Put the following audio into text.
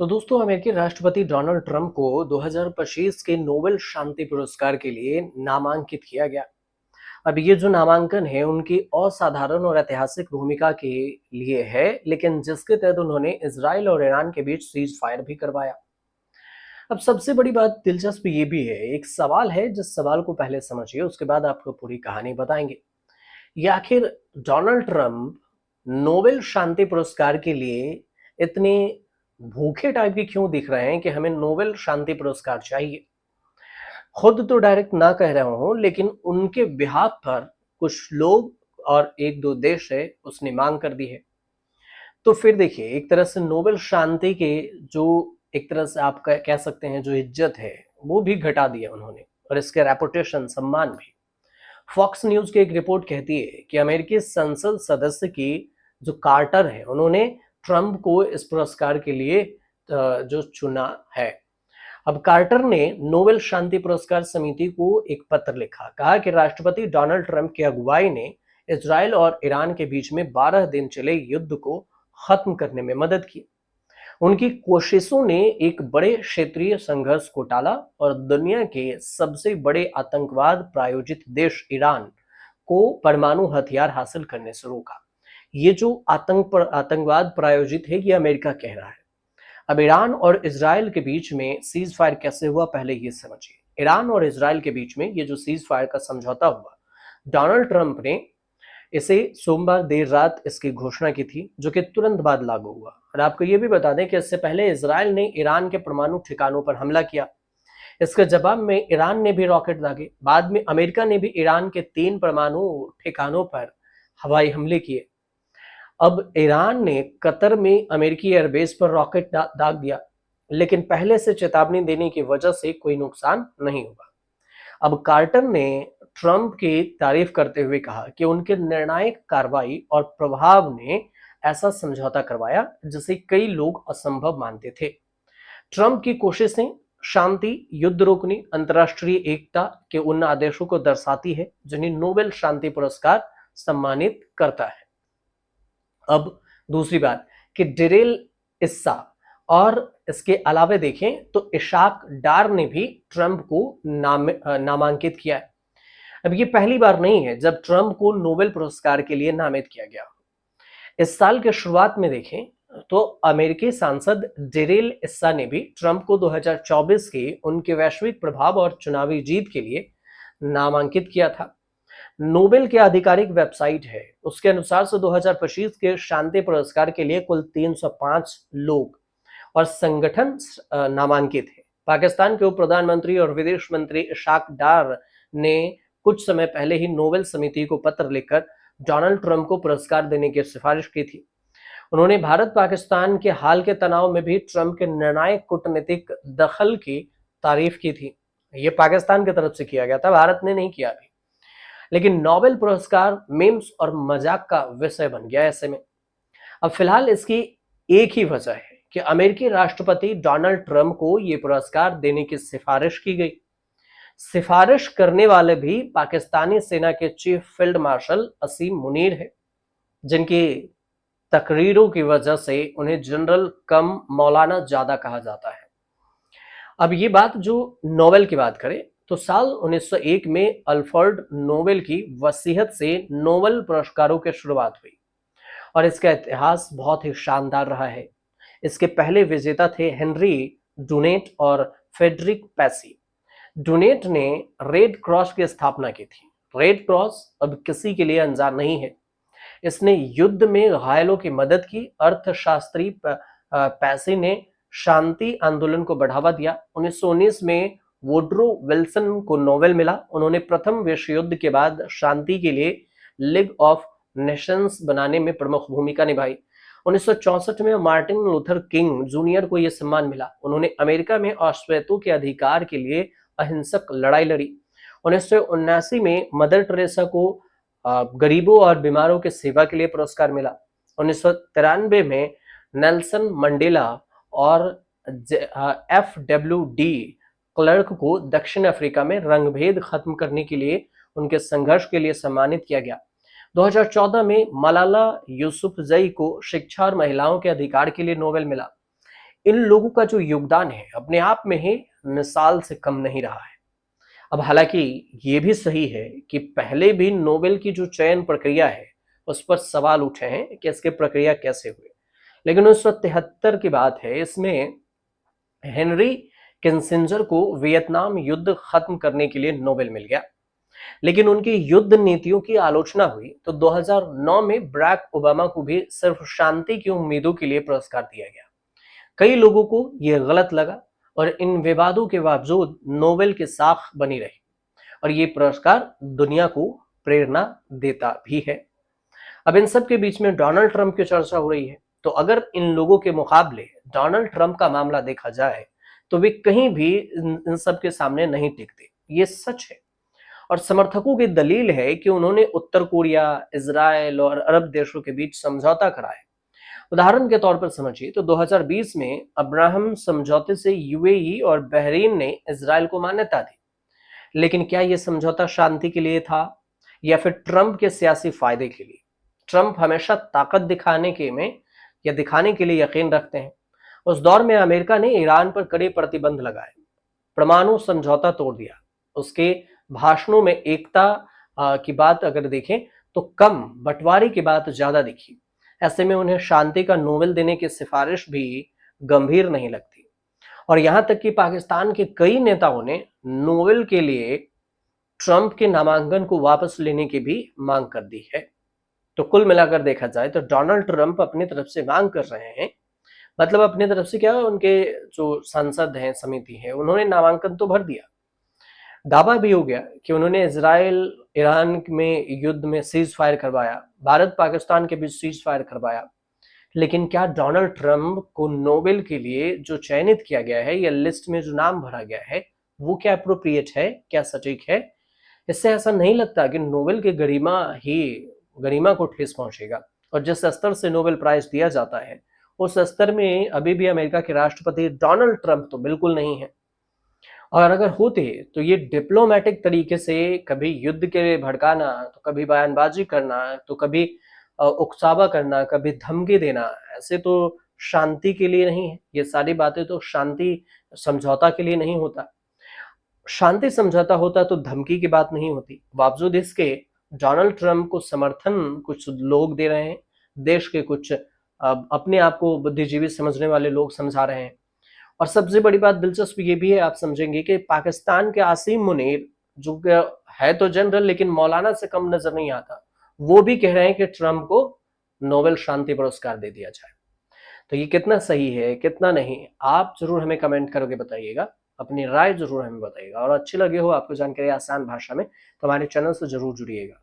तो दोस्तों अमेरिकी राष्ट्रपति डोनाल्ड ट्रंप को 2025 के नोबेल शांति पुरस्कार के लिए नामांकित किया गया। अब ये जो नामांकन है उनकी असाधारण और ऐतिहासिक भूमिका के लिए है, लेकिन जिसके तहत उन्होंने इजराइल और ईरान के बीच सीज फायर भी करवाया। अब सबसे बड़ी बात दिलचस्प ये भी है, एक सवाल है, जिस सवाल को पहले समझिए उसके बाद आपको पूरी कहानी बताएंगे। ये आखिर डोनाल्ड ट्रंप नोबेल शांति पुरस्कार के लिए इतने भूखे टाइप के क्यों दिख रहे हैं कि हमें नोबेल शांति पुरस्कार चाहिए। खुद तो डायरेक्ट ना कह रहा हूं, लेकिन उनके बिहाफ पर कुछ लोग और एक दो देश है उसने मांग कर दी है। तो फिर देखिए, एक तरह से नोबेल शांति के जो एक तरह से आप कह सकते हैं जो इज्जत है वो भी घटा दिया उन्होंने, और इसके रेपुटेशन सम्मान भी। फॉक्स न्यूज की एक रिपोर्ट कहती है कि अमेरिकी संसद सदस्य की जो कार्टर है उन्होंने ट्रंप को इस पुरस्कार के लिए जो चुना है। अब कार्टर ने नोबेल शांति पुरस्कार समिति को एक पत्र लिखा, कहा कि राष्ट्रपति डोनाल्ड ट्रंप की अगुवाई ने इजराइल और ईरान के बीच में 12 दिन चले युद्ध को खत्म करने में मदद की। उनकी कोशिशों ने एक बड़े क्षेत्रीय संघर्ष को टाला और दुनिया के सबसे बड़े आतंकवाद प्रायोजित देश ईरान को परमाणु हथियार हासिल करने से रोका। ये जो आतंकवाद प्रायोजित है ये अमेरिका कह रहा है। अब ईरान और इजराइल के बीच में सीज फायर कैसे हुआ, पहले ये समझिए। ईरान और इजराइल के बीच में ये जो सीज फायर का समझौता हुआ, डोनाल्ड ट्रंप ने इसे सोमवार देर रात इसकी घोषणा की थी, जो कि तुरंत बाद लागू हुआ। और आपको ये भी बता दें कि इससे पहले इजराइल ने ईरान के परमाणु ठिकानों पर हमला किया। इसके जवाब में ईरान ने भी रॉकेट दागे। बाद में अमेरिका ने भी ईरान के 3 परमाणु ठिकानों पर हवाई हमले किए। अब ईरान ने कतर में अमेरिकी एयरबेस पर रॉकेट दाग दिया, लेकिन पहले से चेतावनी देने की वजह से कोई नुकसान नहीं हुआ। अब कार्टर ने ट्रंप की तारीफ करते हुए कहा कि उनके निर्णायक कार्रवाई और प्रभाव ने ऐसा समझौता करवाया जिसे कई लोग असंभव मानते थे। ट्रंप की कोशिशें शांति, युद्ध रोकने, अंतर्राष्ट्रीय एकता के उन आदेशों को दर्शाती है जिन्हें नोबेल शांति पुरस्कार सम्मानित करता है। अब दूसरी बात कि डेरेल इस्सा और इसके अलावे देखें तो इशाक डार ने भी ट्रंप को नामांकित किया है। अब ये पहली बार नहीं है जब ट्रंप को नोबेल पुरस्कार के लिए नामित किया गया। इस साल के शुरुआत में देखें तो अमेरिकी सांसद डेरेल इस्सा ने भी ट्रंप को 2024 के उनके वैश्विक प्रभाव और चुनावी जीत के लिए नामांकित किया था। नोबेल की आधिकारिक वेबसाइट है, उसके अनुसार से 2025 के शांति पुरस्कार के लिए कुल 305 लोग और संगठन नामांकित है। पाकिस्तान के उप प्रधानमंत्री और विदेश मंत्री इशाक डार ने कुछ समय पहले ही नोबेल समिति को पत्र लिखकर डोनाल्ड ट्रंप को पुरस्कार देने की सिफारिश की थी। उन्होंने भारत पाकिस्तान के हाल के तनाव में भी ट्रंप के निर्णायक कूटनीतिक दखल की तारीफ की थी। ये पाकिस्तान की तरफ से किया गया था, भारत ने नहीं किया अभी। लेकिन नोबेल पुरस्कार मीम्स और मजाक का विषय बन गया ऐसे में। अब फिलहाल इसकी एक ही वजह है कि अमेरिकी राष्ट्रपति डोनाल्ड ट्रंप को यह पुरस्कार देने की सिफारिश की गई। सिफारिश करने वाले भी पाकिस्तानी सेना के चीफ फील्ड मार्शल असीम मुनीर है, जिनकी तकरीरों की वजह से उन्हें जनरल कम मौलाना ज्यादा कहा जाता है। अब ये बात जो नोबेल की बात करें तो साल 1901 में अल्फ्रेड नोबेल की वसीयत से नोबेल पुरस्कारों की शुरुआत हुई और इसका इतिहास बहुत ही शानदार रहा है। इसके पहले विजेता थे हेनरी डुनेट और फेडरिक पैसी। डुनेट ने रेड क्रॉस की स्थापना की थी। रेड क्रॉस अब किसी के लिए अनजान नहीं है। इसने युद्ध में घायलों की मदद की। अर्थशास्त्री पैसी ने शांति आंदोलन को बढ़ावा दिया। 1919 में वुड्रो विल्सन को नोबेल मिला। उन्होंने प्रथम विश्व युद्ध के बाद शांति के लिए लीग ऑफ नेशंस बनाने में प्रमुख भूमिका निभाई। 1964 में मार्टिन लूथर किंग जूनियर को यह सम्मान मिला। उन्होंने अमेरिका में अश्वेतों के अधिकार के लिए अहिंसक लड़ाई लड़ी। 1979 में मदर टेरेसा को गरीबों और बीमारों की सेवा के लिए पुरस्कार मिला। 1993 में नेल्सन मंडेला और FWD क्लर्क को दक्षिण अफ्रीका में रंगभेद खत्म करने के लिए उनके संघर्ष के लिए सम्मानित किया गया। 2014 में मलाला यूसुफजई को शिक्षा और महिलाओं के अधिकार के लिए नोबेल मिला। इन लोगों का जो योगदान है अपने आप में ही मिसाल से कम नहीं रहा है। अब हालांकि ये भी सही है कि पहले भी नोबेल की जो चयन प्रक्रिया है उस पर सवाल उठे हैं कि इसके प्रक्रिया कैसे हुए। लेकिन 1973 की बात है, इसमें हेनरी किसिंजर को वियतनाम युद्ध खत्म करने के लिए नोबेल मिल गया। लेकिन उनकी युद्ध नीतियों की आलोचना हुई तो 2009 में बराक ओबामा को भी सिर्फ शांति की उम्मीदों के लिए पुरस्कार दिया गया। कई लोगों को यह गलत लगा और इन विवादों के बावजूद नोबेल की साख बनी रही और ये पुरस्कार दुनिया को प्रेरणा देता भी है। अब इन सब के बीच में डोनाल्ड ट्रंप की चर्चा हो रही है, तो अगर इन लोगों के मुकाबले डोनाल्ड ट्रंप का मामला देखा जाए तो वे कहीं भी इन सब के सामने नहीं टिकते, ये सच है। और समर्थकों की दलील है कि उन्होंने उत्तर कोरिया, इजराइल और अरब देशों के बीच समझौता कराया। उदाहरण के तौर पर समझिए तो 2020 में अब्राहम समझौते से यूएई और बहरीन ने इजराइल को मान्यता दी। लेकिन क्या यह समझौता शांति के लिए था या फिर ट्रंप के सियासी फायदे के लिए? ट्रंप हमेशा ताकत दिखाने के लिए यकीन रखते हैं। उस दौर में अमेरिका ने ईरान पर कड़े प्रतिबंध लगाए, परमाणु समझौता तोड़ दिया। उसके भाषणों में एकता की बात अगर देखें तो कम, बंटवारे की बात ज्यादा दिखी। ऐसे में उन्हें शांति का नोबेल देने की सिफारिश भी गंभीर नहीं लगती। और यहां तक कि पाकिस्तान के कई नेताओं ने नोबेल के लिए ट्रंप के नामांकन को वापस लेने की भी मांग कर दी है। तो कुल मिलाकर देखा जाए तो डोनाल्ड ट्रंप अपनी तरफ से मांग कर रहे हैं, मतलब अपनी तरफ से क्या, उनके जो सांसद हैं, समिति है, उन्होंने नामांकन तो भर दिया। दावा भी हो गया कि उन्होंने इजराइल ईरान में युद्ध में सीज फायर करवाया, भारत पाकिस्तान के बीच सीज फायर करवाया। लेकिन क्या डोनाल्ड ट्रंप को नोबेल के लिए जो चयनित किया गया है या लिस्ट में जो नाम भरा गया है वो क्या अप्रोप्रिएट है, क्या सटीक है? इससे ऐसा नहीं लगता कि नोबेल की गरिमा को ठेस पहुंचेगा। और जिस स्तर से नोबेल प्राइज दिया जाता है उस स्तर में अभी भी अमेरिका के राष्ट्रपति डोनाल्ड ट्रंप तो बिल्कुल नहीं है। और अगर होते तो ये डिप्लोमेटिक तरीके से कभी युद्ध के लिए भड़काना, तो कभी बयानबाजी करना, तो कभी उकसावा करना, कभी धमकी देना, ऐसे तो शांति के लिए नहीं है। ये सारी बातें तो शांति समझौता के लिए नहीं होता। शांति समझौता होता तो धमकी की बात नहीं होती। बावजूद इसके डोनाल्ड ट्रंप को समर्थन कुछ लोग दे रहे हैं, देश के कुछ अपने आप को बुद्धिजीवी समझने वाले लोग समझा रहे हैं। और सबसे बड़ी बात दिलचस्प ये भी है, आप समझेंगे कि पाकिस्तान के आसिम मुनीर, जो है तो जनरल लेकिन मौलाना से कम नजर नहीं आता, वो भी कह रहे हैं कि ट्रंप को नोबेल शांति पुरस्कार दे दिया जाए। तो ये कितना सही है, कितना नहीं, आप जरूर हमें कमेंट करके बताइएगा, अपनी राय जरूर हमें बताइएगा। और अच्छी लगे हो आपको जानकारी आसान भाषा में तो हमारे चैनल से जरूर जुड़िएगा।